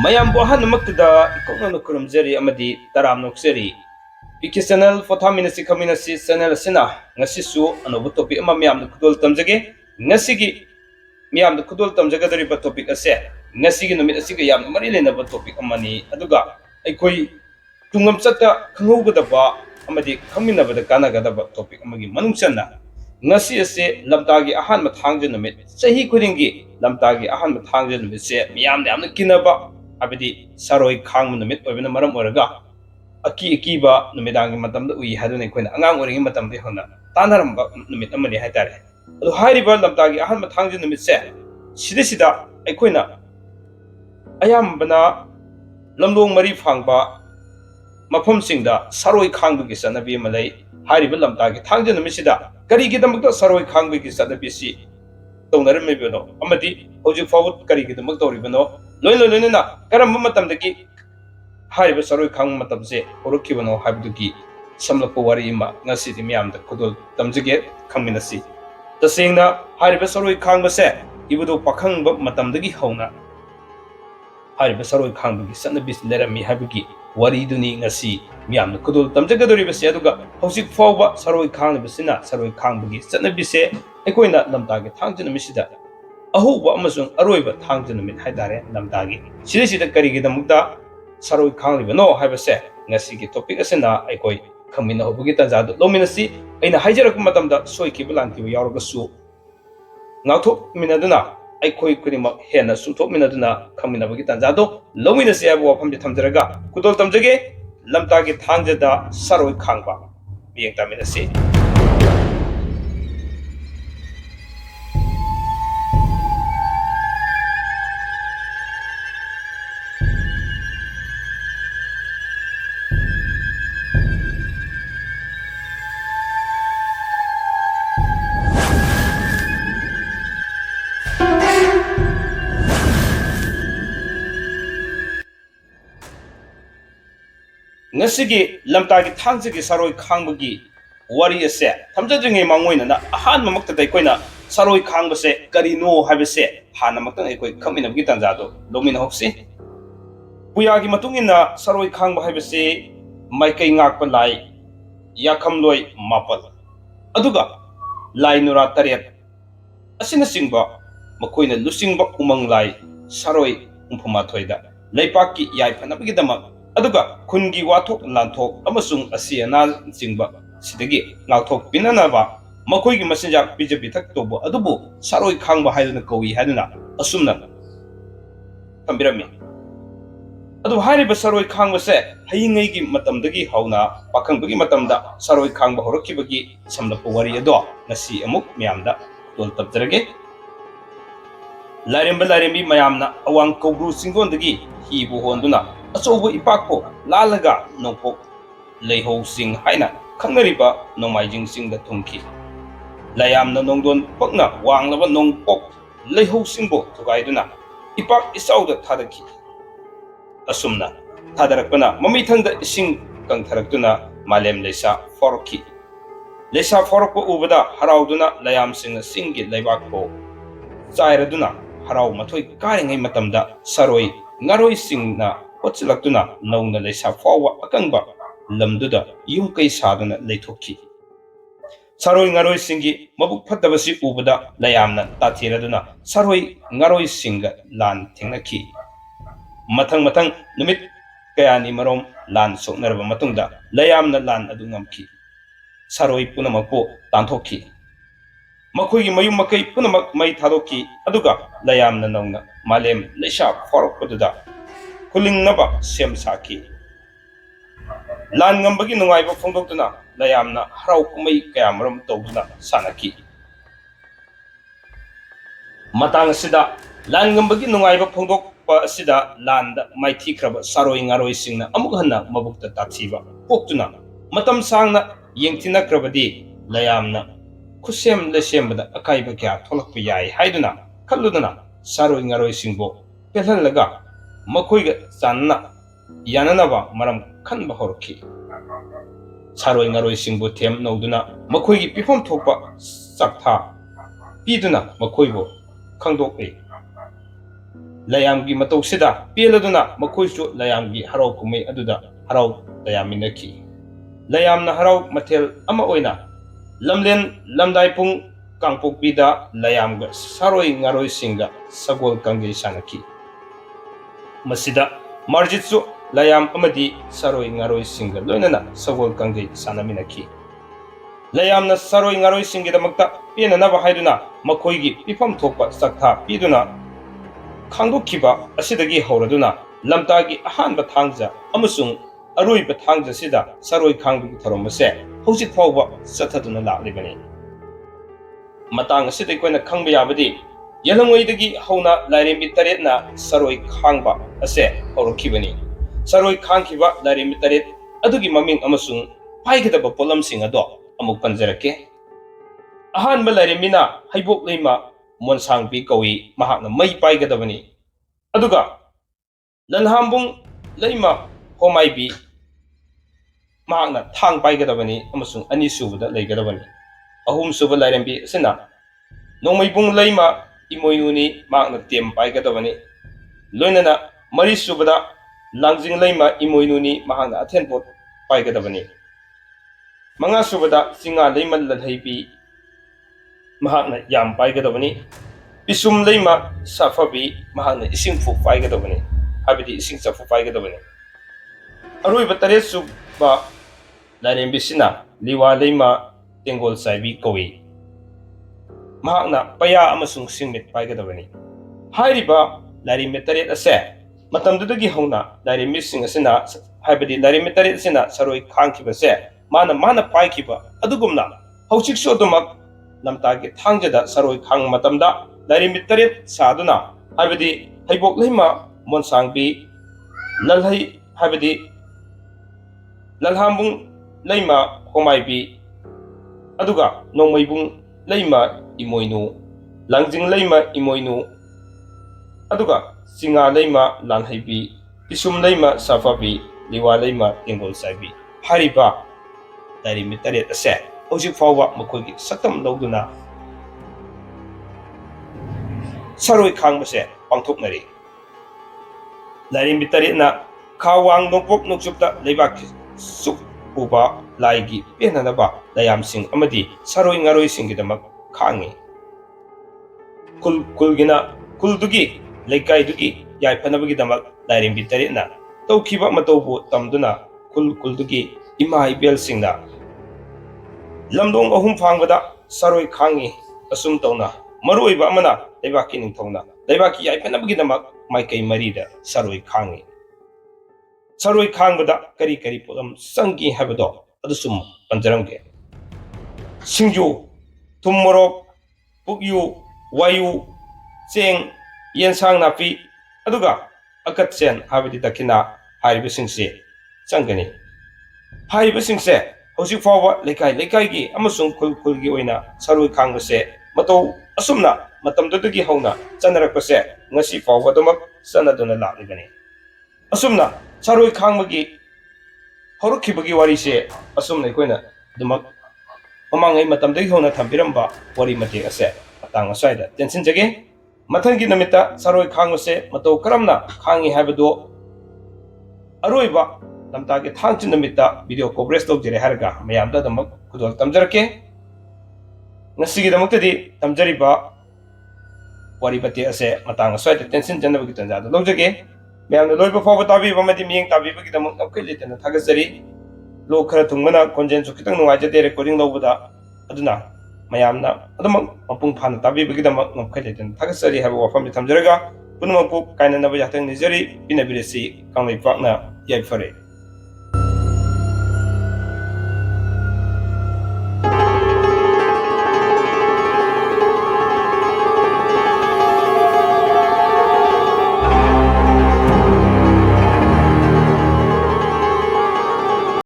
ꯃꯌꯥꯝꯕꯨ ꯑꯍꯥꯟꯕꯃꯛꯇꯗ ꯏꯀꯣꯛꯅꯅ ꯈꯨꯔꯨꯝꯖꯔꯤ ꯑꯃꯗꯤ ꯇꯔꯥꯝ ꯅꯣꯛꯆꯔꯤ ꯄꯤꯀꯤ channel ꯄꯣꯊꯥꯃꯤꯅꯁꯤ ꯈꯪꯃꯤꯟꯅꯁꯤ channel ꯑꯁꯤꯅ ꯉꯁꯤꯁꯨ ꯑꯅꯧꯕ ꯇꯣꯄꯤꯛ ꯑꯃ ꯃꯌꯥꯝꯗ ꯈꯨꯗꯣꯜ ꯇꯝꯖꯒꯦ ꯉꯁꯤꯒꯤ ꯃꯌꯥꯝꯗ ꯈꯨꯗꯣꯜ ꯇꯝꯖꯒꯗꯧꯔꯤꯕ ꯇꯣꯄꯤꯛ ꯑꯁꯦ ꯉꯁꯤꯒꯤ ꯅꯨꯃꯤꯠ ꯑꯁꯤꯒ ꯌꯥꯝꯅ ꯃꯔꯤ ꯂꯩꯅꯕ ꯇꯣꯄꯤꯛ ꯑꯃꯅꯤ ꯑꯗꯨꯒ ꯑꯩꯈꯣꯏ ꯇꯨꯡꯂꯝꯆꯠꯇ ꯈꯪꯍꯧꯒꯗꯕ ꯑꯃꯗꯤ ꯈꯪꯃꯤꯟꯅꯕꯗ ꯀꯥꯟꯅꯒꯗꯕ ꯇꯣꯄꯤꯛ ꯑꯃꯒꯤ ꯃꯅꯨꯡ ꯆꯟꯅ ngasi ase lamtagi ahanba thangje numit chahi khudingi lamtagi ahanba thangje numit se miyamna yamna kinaba abidi saroi khangma numit oibna maram oraga aki numidangi matamda ui hadune koina angang oringi matamde hona tanaramba numit amani haitare adu hairiba lamtagi ahanba thangje numit se sida aikoina ayambana lamdong mari phangba mafam singda saroi khangbugi sanabi malai hairiba lamtagi thangje numit sida ꯀꯔꯤꯒꯤꯗꯃꯛꯇ ꯁꯥꯔꯣꯏ ꯈꯥꯡꯕꯒꯤ ꯆꯠꯅꯕꯤꯁꯤ ꯇꯧꯅꯔꯝꯃꯤꯕꯅꯣ ꯑꯃꯗꯤ ꯍꯧꯖꯤꯛ ꯐꯥꯎꯕ ꯀꯔꯤꯒꯤꯗꯃꯛ ꯇꯧꯔꯤꯕꯅꯣ ꯂꯣꯏꯅꯅ ꯀꯔꯝꯕ ꯃꯇꯝꯗꯒꯤ ꯍꯥꯏꯔꯤꯕ ꯁꯥꯔꯣꯏ ꯈꯥꯡꯕ ꯃꯇꯝꯁꯦ ꯍꯧꯔꯛꯈꯤꯕꯅꯣ ꯍꯥꯏꯕꯗꯨꯒꯤ ꯁꯝꯂꯞꯄ ꯋꯥꯔꯤ ꯑꯃ ꯉꯁꯤꯗꯤ ꯃꯤꯌꯥꯝꯗ ꯈꯨꯗꯣꯜ ꯇꯝꯖꯒꯦ ꯈꯪꯃꯤꯟꯅꯁꯤ ꯇꯁꯦꯡꯅ ꯍꯥꯏꯔꯤꯕ ꯁꯥꯔꯣꯏ ꯈꯥꯡꯕꯁꯦ ꯏꯕꯨꯙꯧ ꯄꯥꯈꯪꯕ ꯃꯇꯝꯗꯒꯤ ꯍꯧꯅ ꯍꯥꯏꯔꯤꯕ ꯁꯥꯔꯣꯏ ꯈꯥꯡꯕꯒꯤ ꯆꯠꯅꯕꯤꯁꯤ ꯂꯩꯔꯝꯃꯤ ꯍꯥꯏꯕꯒꯤ ꯋꯥꯔꯤꯗꯨꯅꯤ ꯉꯁꯤ ꯃꯤꯌꯥꯝꯅ ꯈꯨꯗꯣꯜ ꯇꯝꯖꯒꯗꯧꯔꯤꯕꯁꯤ ꯑꯗꯨꯒ ꯍꯧꯖꯤꯛ ꯐꯥꯎꯕ ꯁꯥꯔꯣꯏ ꯈꯥꯡꯂꯤꯕꯁꯤꯅ ꯁꯥꯔꯣꯏ ꯈꯥꯡꯕꯒꯤ ꯆꯠꯅꯕꯤꯁꯦ ꯑꯩꯈꯣꯏꯅ ꯂꯝꯇꯥꯒꯤ ꯊꯥꯡꯖ ꯅꯨꯃꯤꯠꯁꯤꯗ ꯑꯍꯧꯕ ꯑꯃꯁꯨꯡ ꯑꯔꯣꯏꯕ ꯊꯥꯡꯖ ꯅꯨꯃꯤꯠ ꯍꯥꯏꯇꯥꯔꯦ ꯂꯝꯇꯥꯒꯤ ꯁꯤꯗꯩꯁꯤꯗ ꯀꯔꯤꯒꯤꯗꯃꯛꯇ ꯁꯥꯔꯣꯏ ꯈꯥꯡꯂꯤꯕꯅꯣ ꯍꯥꯏꯕꯁꯦ ꯉꯁꯤꯒꯤ ꯇꯣꯄꯤꯛ ꯑꯁꯤꯅ ꯑꯩꯈꯣꯏ ꯈꯪꯃꯤꯟꯅꯍꯧꯕꯒꯤ ꯇꯥꯟꯖꯥꯗꯨ ꯂꯧꯃꯤꯟꯅꯁꯤ ꯑꯩꯅ ꯍꯥꯏꯖꯔꯛꯄ ꯃꯇꯝꯗ ꯁꯣꯏꯈꯤꯕ ꯂꯥꯟꯈꯤꯕ ꯌꯥꯎꯔꯒꯁꯨ ꯉꯥꯛꯊꯣꯛꯃꯤꯟꯅꯗꯨꯅ ꯑꯩꯈꯣꯏ ꯈꯨꯗꯤꯡꯃꯛ ꯍꯦꯟꯅ ꯆꯨꯝꯊꯣꯛꯃꯤꯟꯅꯗꯨꯅ ꯈꯪꯃꯤꯟꯅꯕꯒꯤ ꯇꯥꯟꯖꯥꯗꯣ ꯂꯧꯃꯤꯟꯅꯁꯤ ꯍꯥꯏꯕ ꯋꯥꯐꯝꯁꯦ ꯊꯝꯖꯔꯒ ꯈꯨꯗꯣꯜ ꯇꯝꯖꯒꯦ ꯂꯝꯇꯥꯒꯤ ꯊꯥꯡꯖꯗ ꯁꯥꯔꯣꯏ ꯈꯥꯡꯕ ꯃꯤꯠꯌꯦꯡ ꯇꯥꯃꯤꯟꯅꯁꯤ ngasi lamtagi thangjagi saroi khangbagi wari ase thamjadringai mangoinana ahan mamakta daikoina saroi khangbase karino habese hana maktang ekoi khaminabgi tanjado lomina hopsi puyagi matungina saroi khangba habese maikai ngakpa lai yakhamloi mapal aduga lai nura taret asina singba makoina lusingba umang lai saroi umphuma thoida leipaki yai phanabgi damak aduga khungi wathok lanthok amasung asi ana jingba sidagi ngakthok pinanaba makoigi masinjak bijepi thak tobo adubu saroi khangba haiduna kawi haiduna asumna thambirami adu hairiba saroi khangba se hayingai gi matamdagi hauna pakhangbagi matamda saroi khangba horakibagi samlapu wari ado ngasi amuk miyamda tol tabjarage larimbi mayamna awang kobru singondagi hibu honduna achobu ipakpo lalaga nongpok leihou sing haina khangnariba nomaijing singda thungki layamna nongdon pakna wanglaba nongpok leihou singbo thugaiduna ipak isauda thadaki asumna thadarakpana mamithangda ising kangtharaktuna malem leisa forki leisa forko ubada harauduna layam singna singgi leibakpo chairaduna harau mathoi karingai matamda saroi ngaroi singna Otsilakuna nauna leisa fawa akangba lamduda yung kay saduna leithokki saroi ngaroi singi mabuk phatabasi ubada layamna tathiraduna saroi ngaroi singa lan thengnaki mathang numit kayani marom lan soknaraba matungda layamna lan adu ngamki saroi punamakpo tanthokki makoigi mayum makai punamak mai thadokki aduga layamna nauna malem leisa farakpaduda kuling naba sem saki lan ngambagi nungaiba phongdoktuna layamna harau kumai kayamaram tawduna sanaki matang sida lan ngambagi nungaiba phongdokpa asida landa maithi khraba saroi ngaroi singna amuk hanna mabukta tathiba poktuna matam sangna yengthina krabadi layamna khusem lesembada akaiba kya tholakpa yai haiduna khalluduna saroi ngaroi singbo pelhanlaga makoiga channa yananaba maram khanba horki saroi ngaroi singbo them noduna makoigi pifam thokpa saktha piduna makoibo khangdok e layamgi matauksida peladuna makoisu layamgi harau kumai aduda harau tayaminaki layamna harau mathel ama oina lamlen lamdai pung kangpokpida layamga saroi ngaroi singa sagol kangjai sanaki masida marjitsu layam amadi saroi ngaroi singa loinana sagol kangjai sanaminaki layamna saroi ngaroi singidamakta penanaba haiduna makoigi pifam thokpa sakha piduna khangdokkiba asidagi hauraduna lamtagi ahanba thangja amasung aroiba thangja sida saroi khangbugi tharomase hojik fawba sathaduna laklibani matang asidai koina khangba yabadi yalangoidagi hauna lairembi taretna saroi khangba ase haurakibani saroi khangkiba lairembi taret adugi maming amasung paigidaba polamsing ado amuk panjarake ahanba lairemina haibok leima monsangpi kawi mahakna mai paigadabani aduga lanhambung leima homaibi mahakna thang paigadabani amasung ani subada leigadabani ahum suba lairembi sina nongmaibung leima imoyuni mahakna tem paigadabani loinana mari subada langjing leima imoyuni mahakna athenpot paigadabani manga subada singa leima lalhaibi mahakna yam paigadabani pisum leima safabi mahakna ising fu paigadabani habidi ising safu paigadabani aroiba taret suba lairembi sina liwa leima tengol saibi kawi mahakna paya amasung singmit paigadabani hairiba lairembi taret ase matamdudagi hauna lairembi sing asina habidi lairembi taret asina saroi khangkibase mana paikiba adugumna hauchik sodumak lamtagi thangjada saroi khang matamda lairembi taret saduna habidi haibok leima monsangbi lalhai habidi lalhambung leima homaibi aduga nongmaibung leima imoinu langjing leima imoinu aduga singa leima lanhaibi pisum leima safabi liwa leima tengol saibi hariba lairembi taret ase hojik fawba makoigi saktam lawduna saroi khangbase pangthoknari lairembi taretna khawang nongpok noksupta leibak suk uba laigi penanaba layamsing amadi saroi ngaroi singidamak khangi kulgina kuldugi leikaidugi yaipanabagidamak lairembi taretna tawkiba matawbu tamduna kuldugi ima ibel singna lamdong ahum phangbada saroi khangi asum tawna maruiba amana leibaki ningthongna leibaki yaipanabagidamak maikai marida saroi khangi saroi khangbada kari polam sangi habado adusum panjaramge singju tummorok pukyu wayu cheng yensang napi aduga akatsen habidi dakina hariba singse changani hariba singse hojik fawba lekai gi amasung khulgi oina saroi khangbase mato asumna matamdudagi hauna chanarakpase ngasi fawba domak sanaduna laklibani asumna saroi khangbagi haurakibagi warise asumna koina dumak mamangai matamdagi hauna thambiramba wari mate ase atang aswaida tensinjage mathangi namita saroi khangbase mato karamna khangi habado aroiba lamtagi thangchin namita video coverage tawjere harga mayamda damak kudol tamjarake ngasigi damaktadi tamjariba wari mate ase matang aswaida tensin janabagi tanjada lawjage mayamna loiba fawba tabiba madi miyeng tabibagi damak apkailitana thagajari lo khara thungmana konjen su kitang nungaijade recording lawbada aduna mayamna adamak mapung phana tabibagi damak apkailitana thagajari haba wafamdi thamjaraga punamakpu kainanaba yahtang nijari pinabirasi kanglai pakna yaifare